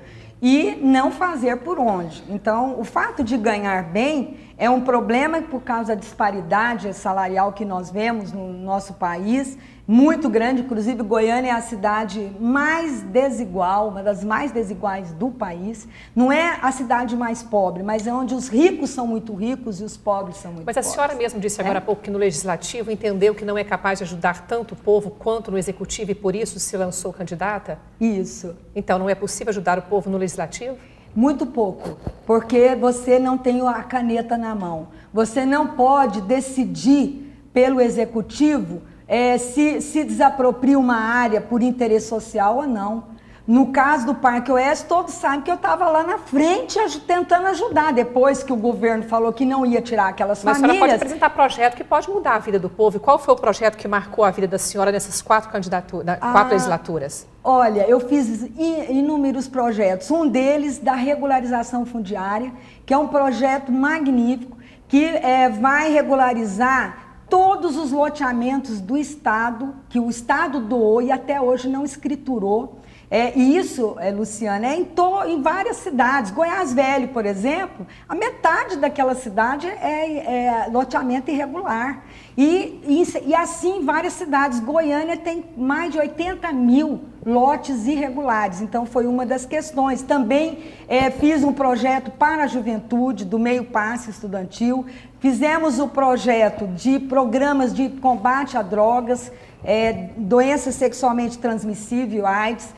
Speaker 2: e não fazer por onde. Então, o fato de ganhar bem é um problema por causa da disparidade salarial que nós vemos no nosso país, muito grande. Inclusive, Goiânia é a cidade mais desigual, uma das mais desiguais do país. Não é a cidade mais pobre, mas é onde os ricos são muito ricos e os pobres são muito pobres.
Speaker 6: Mas a senhora mesmo disse agora há pouco que no Legislativo entendeu que não é capaz de ajudar tanto o povo quanto no Executivo e por isso se lançou candidata?
Speaker 2: Isso.
Speaker 6: Então não é possível ajudar o povo no Legislativo?
Speaker 2: Muito pouco, porque você não tem a caneta na mão. Você não pode decidir pelo Executivo se desapropria uma área por interesse social ou não. No caso do Parque Oeste, todos sabem que eu estava lá na frente tentando ajudar, depois que o governo falou que não ia tirar aquelas
Speaker 6: Mas
Speaker 2: famílias.
Speaker 6: a senhora pode apresentar projeto que pode mudar a vida do povo. E qual foi o projeto que marcou a vida da senhora nessas 4 legislaturas?
Speaker 2: Olha, eu fiz inúmeros projetos. Um deles da regularização fundiária, que é um projeto magnífico, que vai regularizar todos os loteamentos do Estado, que o Estado doou e até hoje não escriturou. E isso, Luciana, em várias cidades. Goiás Velho, por exemplo, a metade daquela cidade é loteamento irregular. E assim várias cidades. Goiânia tem mais de 80 mil lotes irregulares. Então foi uma das questões. Também fiz um projeto para a juventude, do meio passe estudantil. Fizemos o projeto de programas de combate a drogas, doença sexualmente transmissível, AIDS.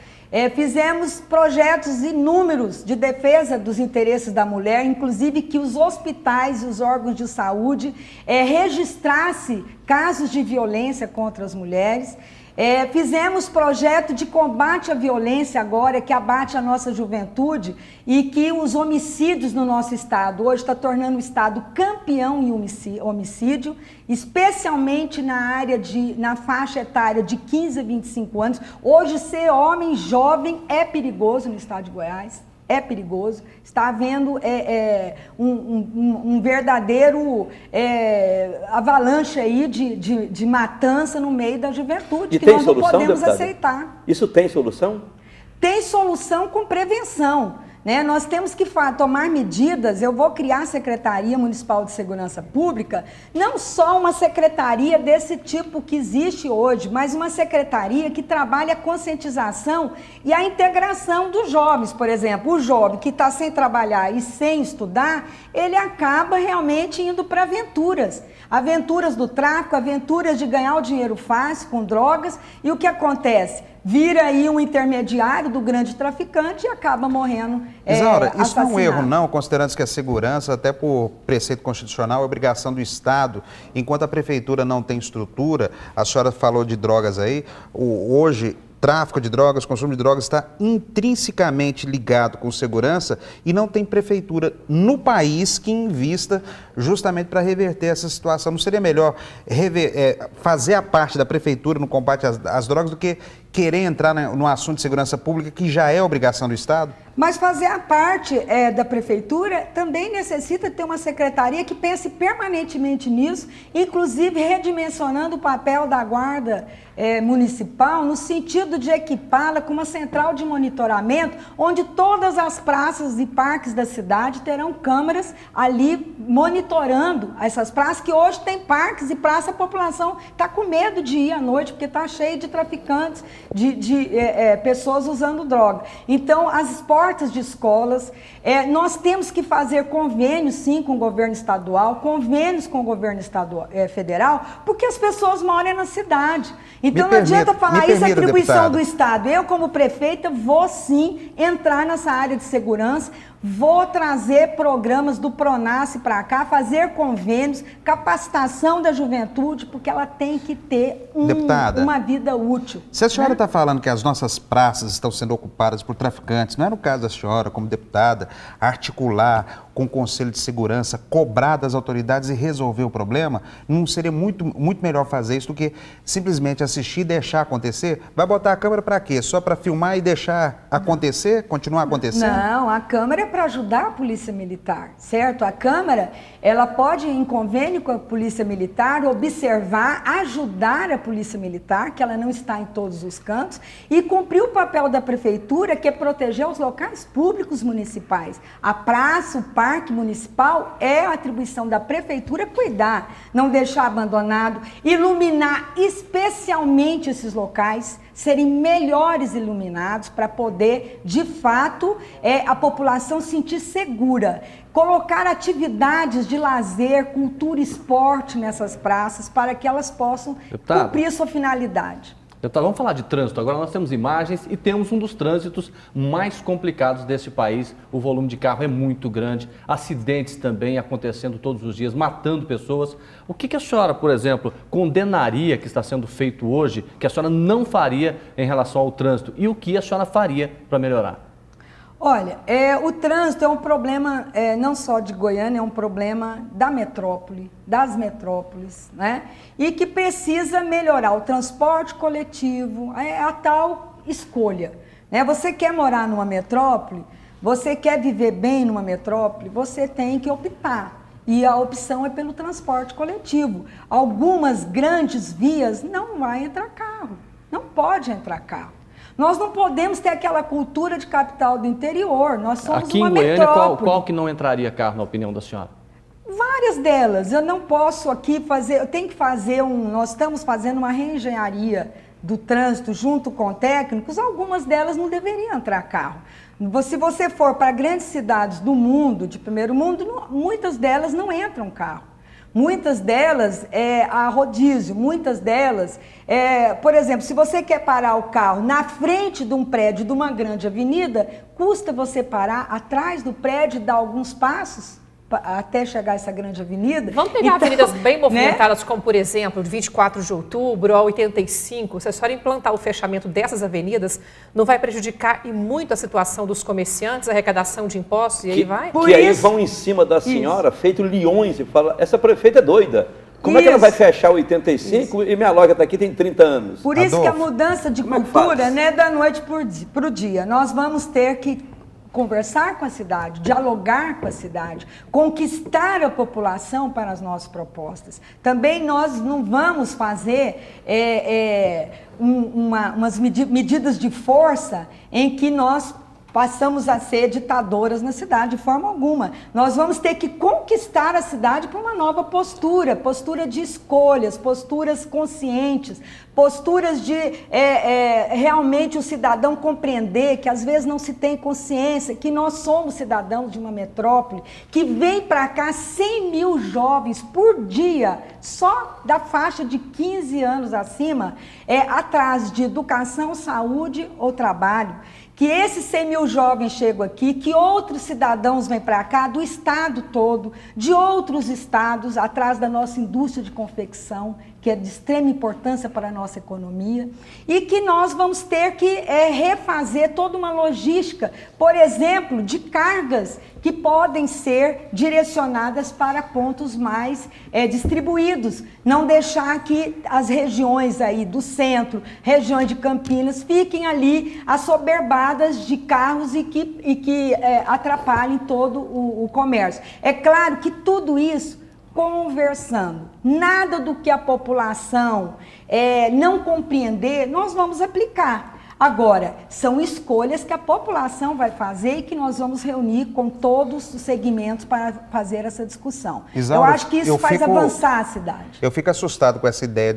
Speaker 2: Fizemos projetos inúmeros de defesa dos interesses da mulher, inclusive que os hospitais e os órgãos de saúde registrassem casos de violência contra as mulheres. Fizemos projeto de combate à violência agora, que abate a nossa juventude e que os homicídios no nosso estado hoje está tornando o estado campeão em homicídio, especialmente na faixa etária de 15 a 25 anos. Hoje ser homem jovem é perigoso no estado de Goiás. É perigoso, está havendo um verdadeiro avalanche aí de matança no meio da juventude, que nós não podemos aceitar.
Speaker 5: Isso tem solução?
Speaker 2: Tem solução com prevenção. Né? Nós temos que tomar medidas. Eu vou criar a Secretaria Municipal de Segurança Pública, não só uma secretaria desse tipo que existe hoje, mas uma secretaria que trabalha a conscientização e a integração dos jovens. Por exemplo, o jovem que está sem trabalhar e sem estudar, ele acaba realmente indo para aventuras do tráfico, aventuras de ganhar o dinheiro fácil com drogas. E o que acontece? Vira aí um intermediário do grande traficante e acaba morrendo
Speaker 3: Isaura, isso não é um
Speaker 2: assassinado.
Speaker 3: erro não, considerando que a segurança, até por preceito constitucional, é obrigação do Estado. Enquanto a Prefeitura não tem estrutura, a senhora falou de drogas aí, hoje tráfico de drogas, consumo de drogas está intrinsecamente ligado com segurança e não tem prefeitura no país que invista justamente para reverter essa situação. Não seria melhor fazer a parte da prefeitura no combate às drogas do que querer entrar no assunto de segurança pública, que já é obrigação do Estado?
Speaker 2: Mas fazer a parte da prefeitura também necessita ter uma secretaria que pense permanentemente nisso, inclusive redimensionando o papel da guarda municipal, no sentido de equipá-la com uma central de monitoramento, onde todas as praças e parques da cidade terão câmeras ali monitorando essas praças, que hoje tem parques e praça, a população está com medo de ir à noite, porque está cheio de traficantes, de pessoas usando droga. Então, as portas de escolas, nós temos que fazer convênios, sim, com o governo estadual, convênios com o governo federal, porque as pessoas moram na cidade. Então, não adianta falar isso, é atribuição do Estado. Eu, como prefeita, vou sim entrar nessa área de segurança, vou trazer programas do Pronace para cá, fazer convênios, capacitação da juventude, porque ela tem que ter uma vida útil.
Speaker 3: Se a senhora está falando que as nossas praças estão sendo ocupadas por traficantes, não é no caso da senhora, como deputada, articular com o Conselho de Segurança, cobrar das autoridades e resolver o problema? Não seria muito melhor fazer isso do que simplesmente assistir e deixar acontecer? Vai botar a câmera para quê? Só para filmar e deixar acontecer, continuar acontecendo?
Speaker 2: Não, a câmera é para ajudar a Polícia Militar, certo? A Câmara, ela pode, em convênio com a Polícia Militar, observar, ajudar a Polícia Militar, que ela não está em todos os cantos, e cumprir o papel da Prefeitura, que é proteger os locais públicos municipais. A praça, o parque municipal, é a atribuição da Prefeitura cuidar, não deixar abandonado, iluminar especialmente esses locais, serem melhores iluminados para poder, de fato, a população sentir segura. Colocar atividades de lazer, cultura e esporte nessas praças para que elas possam cumprir sua finalidade.
Speaker 1: Deputado, vamos falar de trânsito. Agora nós temos imagens e temos um dos trânsitos mais complicados deste país. O volume de carro é muito grande, acidentes também acontecendo todos os dias, matando pessoas. O que a senhora, por exemplo, condenaria que está sendo feito hoje, que a senhora não faria em relação ao trânsito? E o que a senhora faria para melhorar?
Speaker 2: Olha, o trânsito é um problema não só de Goiânia, é um problema da metrópole, das metrópoles, né? E que precisa melhorar o transporte coletivo, a tal escolha, né? Você quer morar numa metrópole, você quer viver bem numa metrópole, você tem que optar. E a opção é pelo transporte coletivo. Algumas grandes vias não vai entrar carro, não pode entrar carro. Nós não podemos ter aquela cultura de capital do interior, nós somos
Speaker 1: aqui
Speaker 2: uma
Speaker 1: em Goiânia,
Speaker 2: metrópole.
Speaker 1: qual que não entraria carro, na opinião da senhora?
Speaker 2: Várias delas, eu não posso aqui fazer, eu tenho que fazer nós estamos fazendo uma reengenharia do trânsito junto com técnicos, algumas delas não deveriam entrar carro. Se você for para grandes cidades do mundo, de primeiro mundo, muitas delas não entram carro. Muitas delas a rodízio, muitas delas, por exemplo, se você quer parar o carro na frente de um prédio, de uma grande avenida, custa você parar atrás do prédio e dar alguns passos até chegar a essa grande avenida.
Speaker 6: Vamos pegar avenidas bem movimentadas, como por exemplo, de 24 de outubro a 85. Se a senhora implantar o fechamento dessas avenidas, não vai prejudicar e muito a situação dos comerciantes, a arrecadação de impostos, e aí vai?
Speaker 5: Que aí vão em cima da senhora, feito leões, e fala, essa prefeita é doida. Como é que ela vai fechar o 85 e minha loja está aqui tem 30 anos?
Speaker 2: Por isso que a mudança de cultura não é da noite para o dia. Nós vamos ter que conversar com a cidade, dialogar com a cidade, conquistar a população para as nossas propostas. Também nós não vamos fazer umas medidas de força em que nós passamos a ser ditadoras na cidade, de forma alguma. Nós vamos ter que conquistar a cidade para uma nova postura, postura de escolhas, posturas conscientes, posturas de realmente o cidadão compreender que às vezes não se tem consciência, que nós somos cidadãos de uma metrópole, que vem para cá 100 mil jovens por dia, só da faixa de 15 anos acima, atrás de educação, saúde ou trabalho. Que esses 100 mil jovens chegam aqui, que outros cidadãos vêm para cá, do estado todo, de outros estados, atrás da nossa indústria de confecção,
Speaker 4: que é de extrema importância para a nossa economia, e que nós vamos ter que refazer toda uma logística, por exemplo, de cargas que podem ser direcionadas para pontos mais distribuídos, não deixar que as regiões aí do centro, regiões de Campinas, fiquem ali assoberbadas de carros e que atrapalhem todo o comércio. É claro que tudo isso conversando, nada do que a população não compreender, nós vamos aplicar. Agora, são escolhas que a população vai fazer e que nós vamos reunir com todos os segmentos para fazer essa discussão.
Speaker 3: Isaura,
Speaker 4: eu acho que isso faz avançar a cidade.
Speaker 3: Eu fico assustado com essa ideia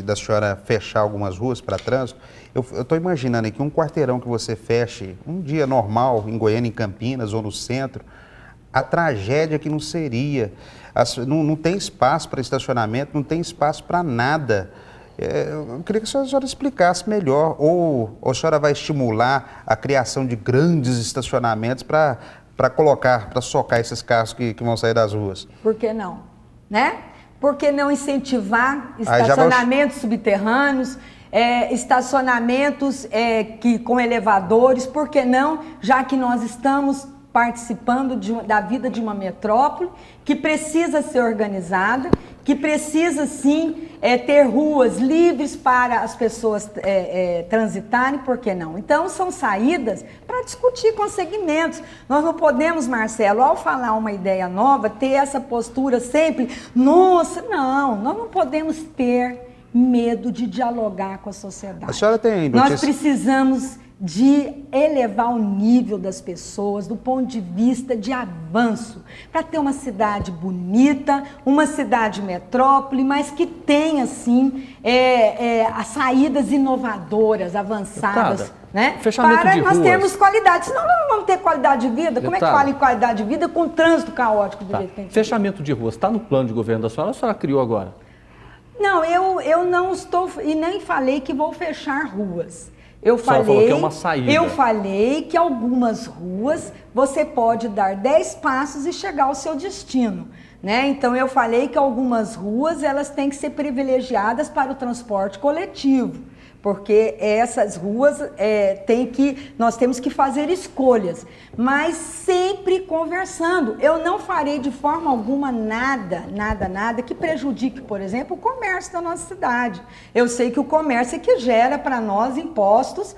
Speaker 3: da senhora fechar algumas ruas para trânsito. Eu estou imaginando que um quarteirão que você feche um dia normal em Goiânia, em Campinas ou no centro, a tragédia que não seria. Não tem espaço para estacionamento, não tem espaço para nada. Eu queria que a senhora explicasse melhor, ou a senhora vai estimular a criação de grandes estacionamentos para socar esses carros que vão sair das ruas?
Speaker 4: Por que não? Né? Por que não incentivar estacionamentos subterrâneos, estacionamentos com elevadores? Por que não, já que nós estamos participando da vida de uma metrópole que precisa ser organizada, que precisa sim ter ruas livres para as pessoas transitarem, por que não? Então são saídas para discutir com segmentos. Nós não podemos, Marcelo, ao falar uma ideia nova, ter essa postura sempre, nossa, não, nós não podemos ter medo de dialogar com a sociedade.
Speaker 3: A senhora tem notícia?
Speaker 4: Nós precisamos de elevar o nível das pessoas do ponto de vista de avanço, para ter uma cidade bonita, uma cidade metrópole, mas que tenha, assim, as saídas inovadoras, avançadas,
Speaker 1: Deputada,
Speaker 4: né?
Speaker 1: fechamento
Speaker 4: para
Speaker 1: de
Speaker 4: nós
Speaker 1: ruas.
Speaker 4: termos qualidade, senão nós não vamos ter qualidade de vida. Como é que
Speaker 1: Deputada.
Speaker 4: fala em qualidade de vida com o trânsito caótico do
Speaker 1: Tá.
Speaker 4: jeito que a gente
Speaker 1: Fechamento de ruas, está no plano de governo da senhora ou a senhora criou agora?
Speaker 4: Não, eu não estou, e nem falei que vou fechar ruas. Eu
Speaker 1: senhora falou que é uma saída.
Speaker 4: Eu falei que algumas ruas você pode dar 10 passos e chegar ao seu destino, né? Então eu falei que algumas ruas elas têm que ser privilegiadas para o transporte coletivo, porque essas ruas nós temos que fazer escolhas, mas sempre conversando. Eu não farei de forma alguma nada que prejudique, por exemplo, o comércio da nossa cidade. Eu sei que o comércio é que gera para nós impostos,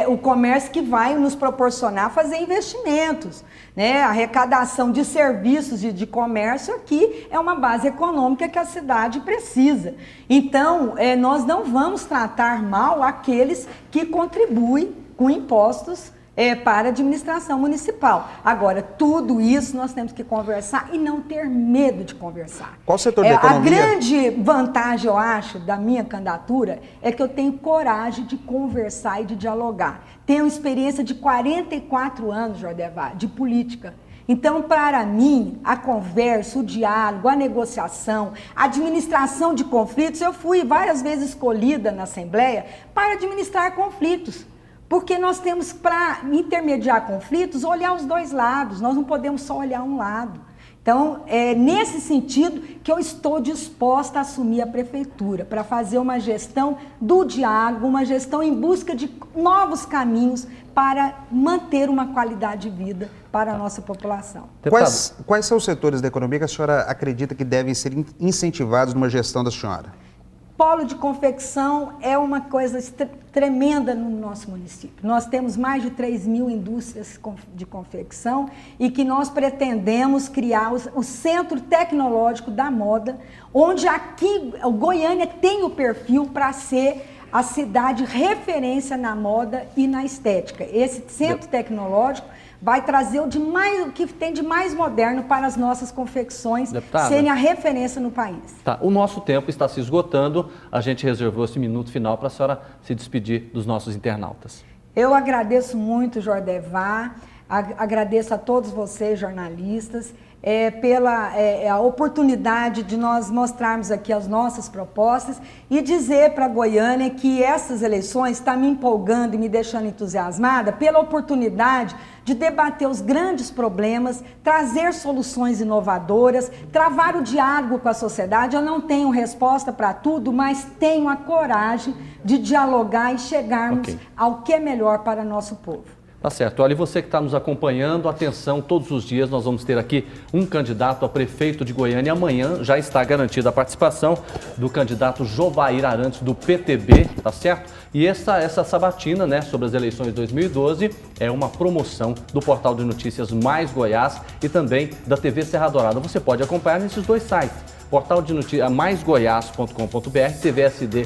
Speaker 4: o comércio que vai nos proporcionar fazer investimentos, né? A arrecadação de serviços e de comércio aqui é uma base econômica que a cidade precisa. Então, nós não vamos tratar mal aqueles que contribuem com impostos para a administração municipal. Agora, tudo isso nós temos que conversar e não ter medo de conversar.
Speaker 3: Qual setor da economia?
Speaker 4: A grande vantagem, eu acho, da minha candidatura é que eu tenho coragem de conversar e de dialogar. Tenho experiência de 44 anos, Jordevar, de política. Então, para mim, a conversa, o diálogo, a negociação, a administração de conflitos, eu fui várias vezes escolhida na Assembleia para administrar conflitos. Porque nós temos, para intermediar conflitos, olhar os dois lados, nós não podemos só olhar um lado. Então, é nesse sentido que eu estou disposta a assumir a prefeitura, para fazer uma gestão do diálogo, uma gestão em busca de novos caminhos para manter uma qualidade de vida para a nossa população.
Speaker 3: Quais são os setores da economia que a senhora acredita que devem ser incentivados numa gestão da senhora?
Speaker 4: Polo de confecção é uma coisa tremenda no nosso município. Nós temos mais de 3.000 indústrias de confecção e que nós pretendemos criar o centro tecnológico da moda, onde aqui o Goiânia tem o perfil para ser a cidade referência na moda e na estética. Esse centro tecnológico vai trazer o que tem de mais moderno para as nossas confecções,
Speaker 1: Deputada,
Speaker 4: serem a referência no país.
Speaker 1: Tá, o nosso tempo está se esgotando, a gente reservou esse minuto final para a senhora se despedir dos nossos internautas.
Speaker 4: Eu agradeço muito, Jordevar, agradeço a todos vocês, jornalistas.
Speaker 2: pela a oportunidade de nós mostrarmos aqui as nossas propostas e dizer para Goiânia que essas eleições estão me empolgando e me deixando entusiasmada pela oportunidade de debater os grandes problemas, trazer soluções inovadoras, travar o diálogo com a sociedade. Eu não tenho resposta para tudo, mas tenho a coragem de dialogar e chegarmos ao que é melhor para nosso povo.
Speaker 1: Tá certo. Olha, e você que está nos acompanhando, atenção, todos os dias nós vamos ter aqui um candidato a prefeito de Goiânia. Amanhã já está garantida a participação do candidato Jovair Arantes, do PTB, tá certo? E essa sabatina, né, sobre as eleições de 2012 é uma promoção do portal de notícias Mais Goiás e também da TV Serra Dourada. Você pode acompanhar nesses dois sites. Portal de notícias maisgoias.com.br, tvsd.com.br,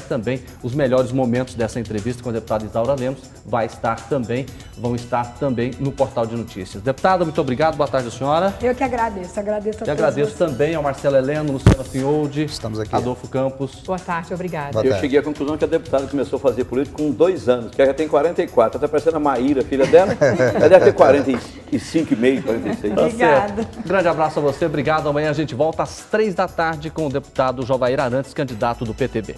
Speaker 1: também os melhores momentos dessa entrevista com a deputada Isaura Lemos vão estar também no portal de notícias. Deputada, muito obrigado, boa tarde, senhora.
Speaker 2: Eu que agradeço a todos.
Speaker 1: E agradeço também ao Marcelo Heleno, Luciana Finholdi,
Speaker 3: estamos aqui.
Speaker 1: Adolfo Campos.
Speaker 6: Boa tarde, obrigada.
Speaker 5: Eu cheguei à conclusão que a deputada começou a fazer política com 2 anos, que ela já tem 44, está parecendo a Maíra, filha dela, ela deve ter 45,5, 46.
Speaker 2: Obrigada.
Speaker 1: Grande abraço a você, obrigado. Amanhã a gente volta às 3 da tarde com o deputado Jovair Arantes, candidato do PTB.